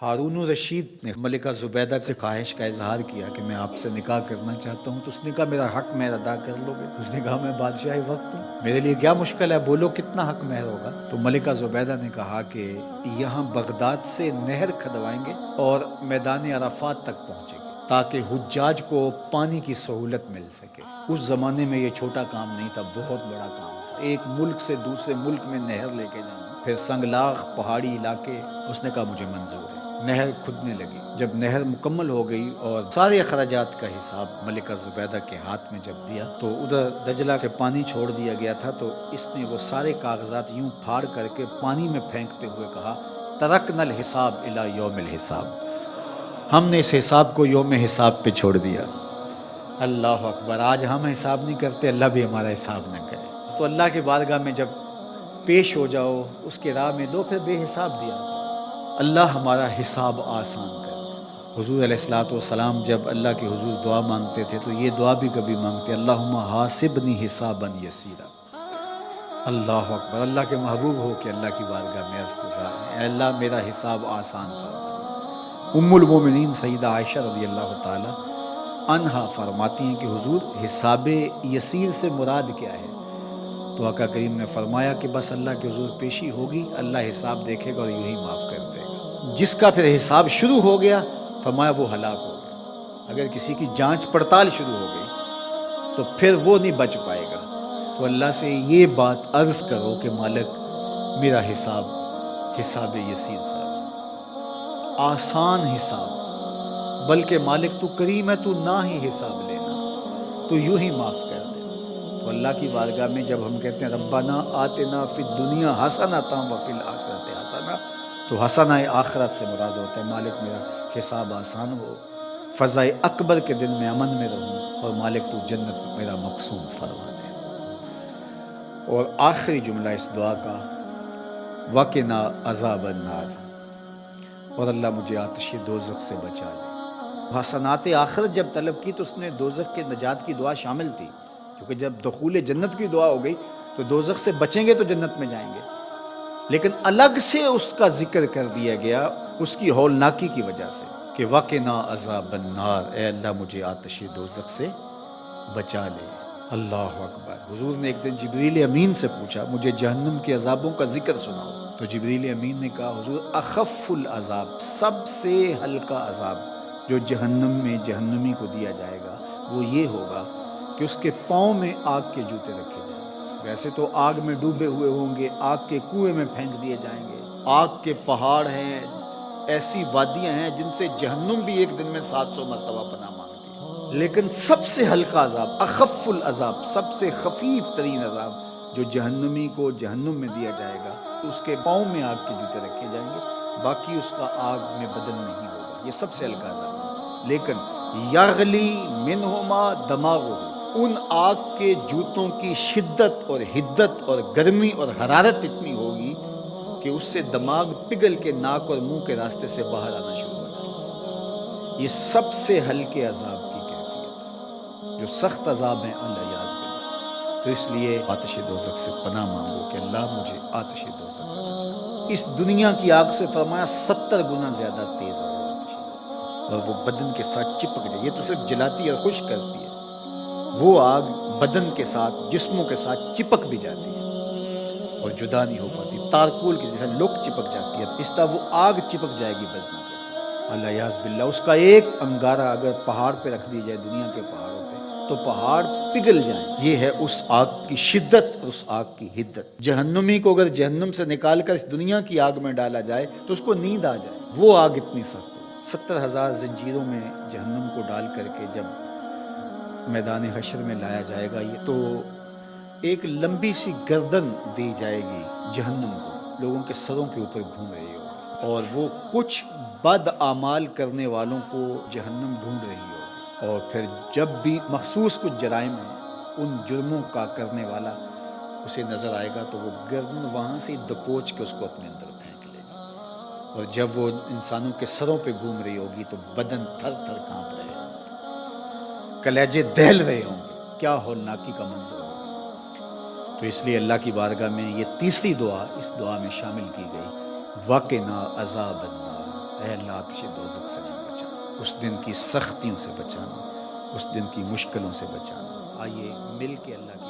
ہارون الرشید نے ملکہ زبیدہ سے خواہش کا اظہار کیا کہ میں آپ سے نکاح کرنا چاہتا ہوں، تو اس نے کہا میرا حق مہر ادا کر لو گے؟ اس نے کہا میں بادشاہ وقت ہوں، میرے لیے کیا مشکل ہے، بولو کتنا حق مہر ہوگا؟ تو ملکہ زبیدہ نے کہا کہ یہاں بغداد سے نہر کھدوائیں گے اور میدان عرفات تک پہنچے گے تاکہ حجاج کو پانی کی سہولت مل سکے۔ اس زمانے میں یہ چھوٹا کام نہیں تھا، بہت بڑا کام تھا، ایک ملک سے دوسرے ملک میں نہر لے کے جانا، پھر سنگلاخ پہاڑی علاقے۔ اس نے کہا مجھے منظور ہے۔ نہر کھدنے لگی، جب نہر مکمل ہو گئی اور سارے اخراجات کا حساب ملکہ زبیدہ کے ہاتھ میں جب دیا تو ادھر دجلہ سے پانی چھوڑ دیا گیا تھا، تو اس نے وہ سارے کاغذات یوں پھاڑ کر کے پانی میں پھینکتے ہوئے کہا ترکنا الحساب الی یوم الحساب، ہم نے اس حساب کو یوم حساب پہ چھوڑ دیا۔ اللہ اکبر! آج ہم حساب نہیں کرتے، اللہ بھی ہمارا حساب نہ کرے۔ تو اللہ کے بارگاہ میں جب پیش ہو جاؤ، اس کے راہ میں دو، پھر بے حساب دیا، اللہ ہمارا حساب آسان کر دے۔ حضور علیہ الصلوۃ والسلام جب اللہ کے حضور دعا مانگتے تھے تو یہ دعا بھی کبھی مانگتے، اللہم حاسبنی حسابا یسیرا۔ اللہ اکبر! اللہ کے محبوب ہو کہ اللہ کی بارگاہ میں عرض گزار ہیں، اے اللہ میرا حساب آسان فرما۔ ام المومنین سیدہ عائشہ رضی اللہ تعالی عنہا فرماتی ہیں کہ حضور حساب یسیر سے مراد کیا ہے؟ تو آقا کریم نے فرمایا کہ بس اللہ کے حضور پیشی ہوگی، اللہ حساب دیکھے گا اور یوں ہی معاف کر دے گا۔ جس کا پھر حساب شروع ہو گیا فرمایا وہ ہلاک ہو گیا۔ اگر کسی کی جانچ پڑتال شروع ہو گئی تو پھر وہ نہیں بچ پائے گا۔ تو اللہ سے یہ بات عرض کرو کہ مالک میرا حساب یسیر فرما، آسان حساب، بلکہ مالک تو کریم ہے، تو نہ ہی حساب لینا، تو یوں ہی معاف کر دے۔ تو اللہ کی بارگاہ میں جب ہم کہتے ہیں ربنا آتنا فی الدنیا حسنۃ وفی الآخرۃ حسنہ، تو حسنہ آخرت سے مراد ہوتا ہے مالک میرا حساب آسان ہو، فضا اکبر کے دن میں امن میں رہوں، اور مالک تو جنت میرا مقسوم فرما دے۔ اور آخری جملہ اس دعا کا وقنا عذاب النار، اور اللہ مجھے آتش دوزخ سے بچا لے۔ حسنات آخرت جب طلب کی تو اس نے دوزخ کے نجات کی دعا شامل تھی، کیونکہ جب دخول جنت کی دعا ہو گئی تو دوزخ سے بچیں گے تو جنت میں جائیں گے، لیکن الگ سے اس کا ذکر کر دیا گیا اس کی ہولناکی کی وجہ سے کہ وقنا عذاب النار، اے اللہ مجھے آتش دوزخ سے بچا لے۔ اللہ اکبر! حضور نے ایک دن جبریل امین سے پوچھا مجھے جہنم کے عذابوں کا ذکر سناؤ، تو جبریل امین نے کہا حضور اخف العذاب، سب سے ہلکا عذاب جو جہنم میں جہنمی کو دیا جائے گا وہ یہ ہوگا کہ اس کے پاؤں میں آگ کے جوتے رکھے جائیں گے۔ ویسے تو آگ میں ڈوبے ہوئے ہوں گے، آگ کے کنویں میں پھینک دیے جائیں گے، آگ کے پہاڑ ہیں، ایسی وادیاں ہیں جن سے جہنم بھی ایک دن میں 700 مرتبہ پناہ مانگتی ہے، لیکن سب سے ہلکا عذاب، اخف العذاب، سب سے خفیف ترین عذاب جو جہنمی کو جہنم میں دیا جائے گا، اس کے پاؤں میں آگ کے جوتے رکھے جائیں گے، باقی اس کا آگ میں بدن نہیں ہوگا، یہ سب سے ہلکا عذاب۔ لیکن یغلی منہما دماغہ، ان آگ کے جوتوں کی شدت اور حدت اور گرمی اور حرارت اتنی ہوگی کہ اس سے دماغ پگھل کے ناک اور منہ کے راستے سے باہر آنا شروع ہو جائے گا۔ یہ سب سے ہلکے عذاب کی کیفیت ہے، جو سخت عذاب ہیں اللہ یعز باللہ۔ تو اس لیے آتش دوزخ سے پناہ مانگو کہ اللہ مجھے آتش دوزخ سے بچا۔ اس دنیا کی آگ سے فرمایا 70 گنا زیادہ تیز ہے آتش دوزخ، اور وہ بدن کے ساتھ چپک جائے، یہ تو صرف جلاتی اور خشک کرتی ہے، وہ آگ بدن کے ساتھ جسموں کے ساتھ چپک بھی جاتی ہے اور جدا نہیں ہو پاتی، تارکول کی جیسے لوک چپک جاتی ہے، اس طرح وہ آگ چپک جائے گی بدن کے ساتھ، اللہ یعز باللہ۔ اس کا ایک انگارہ اگر پہاڑ پہ رکھ دی جائے، دنیا کے پہاڑوں پہ، تو پہاڑ پگھل جائیں۔ یہ ہے اس آگ کی شدت، اس آگ کی حدت۔ جہنمی کو اگر جہنم سے نکال کر اس دنیا کی آگ میں ڈالا جائے تو اس کو نیند آ جائے، وہ آگ اتنی سخت ہے۔ 70,000 زنجیروں میں جہنم کو ڈال کر کے جب میدان حشر میں لایا جائے گا، یہ تو ایک لمبی سی گردن دی جائے گی جہنم کو، لوگوں کے سروں کے اوپر گھوم رہی ہوگی، اور وہ کچھ بد اعمال کرنے والوں کو جہنم ڈھونڈ رہی ہوگی، اور پھر جب بھی مخصوص کچھ جرائم ہیں ان جرموں کا کرنے والا اسے نظر آئے گا تو وہ گردن وہاں سے دبوچ کے اس کو اپنے اندر پھینک لے گی، اور جب وہ انسانوں کے سروں پہ گھوم رہی ہوگی تو بدن تھر تھر کانپ رہے ہوں، کلیجے دہل رہے ہوں گے، کیا ہولناکی کا منظر ہوگا۔ تو اس لیے اللہ کی بارگاہ میں یہ تیسری دعا اس دعا میں شامل کی گئی، وقنا عذاب النار، اے اللہ آتش دوزخ سے ہمیں بچانا، اس دن کی سختیوں سے بچانا، اس دن کی مشکلوں سے بچانا۔ آئیے مل کے اللہ کی